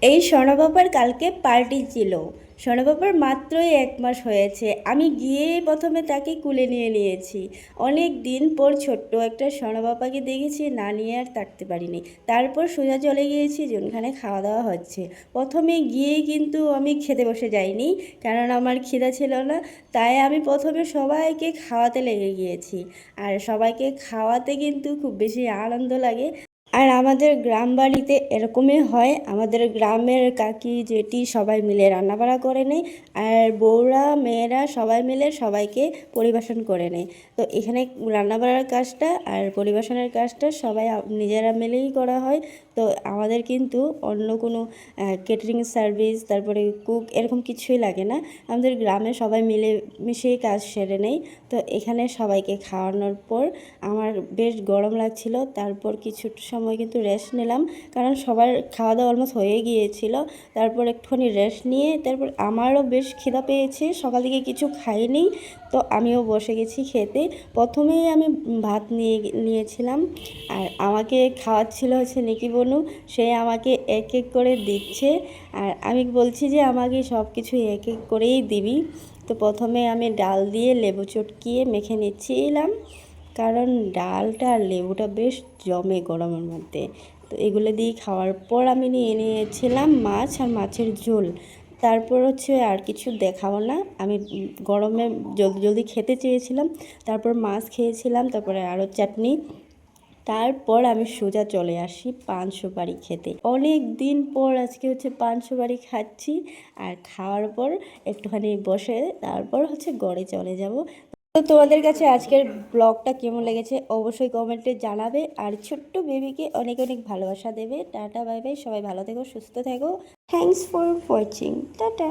এই সোনাপাপার কালকে পার্টি ছিল। সোনাপাপার মাত্রই 1 মাস হয়েছে। আমি গিয়ে প্রথমে তাকে কুলে নিয়ে নিয়েছি। অনেক দিন পর ছোট্ট একটা সোনাপাপাকে দেখেছি, না নিয়ে আর থাকতে পারিনি। তারপর সোজা চলে গিয়েছি যেখানে খাওয়া দাওয়া হচ্ছে। প্রথমে গিয়ে কিন্তু আমি খেতে বসে যাইনি, কারণ আমার খিদা ছিল না। তাই আমি প্রথমে সবাইকে খাওয়াতে লেগে গিয়েছি। আর সবাইকে খাওয়াতে কিন্তু খুব বেশি আনন্দ লাগে। আর আমাদের গ্রাম বাড়িতে এরকমই হয়, আমাদের গ্রামের কাকি জেঠি সবাই মিলে রান্নাবাড়া করে নেয়। আর বউরা মেয়েরা সবাই মিলে সবাইকে পরিবেশন করে নেয়। তো এখানে রান্নাবাড়ার কাজটা আর পরিবেশনের কাজটা সবাই নিজেরা মিলেই করা হয়। তো আমাদের কিন্তু অন্য কোনো কেটারিং সার্ভিস, তারপরে কুক, এরকম কিছুই লাগে না। আমাদের গ্রামে সবাই মিলে মিশেই কাজ সেরে নেয়। তো এখানে সবাইকে খাওয়ানোর পর আমার বেশ গরম লাগছিল। তারপর কিছু সময় কিন্তু রেস্ট নিলাম, কারণ সবার খাওয়া দাওয়া অলমোস্ট হয়ে গিয়েছিল। তারপর একটুখানি রেস্ট নিয়ে তারপর আমারও বেশ খিদা পেয়েছে, সকাল থেকে কিছু খাইনি। তো আমিও বসে গেছি খেতে। প্রথমেই আমি ভাত নিয়েছিলাম, আর আমাকে খাওয়াচ্ছিল হচ্ছে নিকি বনু। সে আমাকে এক এক করে দিচ্ছে, আর আমি বলছি যে আমাকে সব কিছু এক এক করেই দিবি। তো প্রথমে আমি ডাল দিয়ে লেবু চটকিয়ে মেখে নিচ্ছিলাম, কারণ ডালটা আর লেবুটা বেশ জমে গরমের মধ্যে। তো এগুলো দিয়ে খাওয়ার পর আমি নিয়ে নিয়েছিলাম মাছ আর মাছের ঝোল। তারপর হচ্ছে আর কিছু দেখাবো না, আমি গরমে জলদি জলদি খেতে চেয়েছিলাম। তারপর মাছ খেয়েছিলাম, তারপরে আরও চাটনি। তারপর আমি সোজা চলে আসি পান সুপারি খেতে। অনেক দিন পর আজকে হচ্ছে পান সুপারি খাচ্ছি। আর খাওয়ার পর একটুখানি বসে তারপর হচ্ছে ঘরে চলে যাব। তো তোমাদের কাছে আজকের ব্লগটা কেমন লেগেছে অবশ্যই কমেন্টে জানাবে। আর ছোট্ট বেবিকে অনেক অনেক ভালোবাসা দেবে। টাটা বাই বাই, সবাই ভালো থেকো, সুস্থ থেকো। Thanks for watching, tata.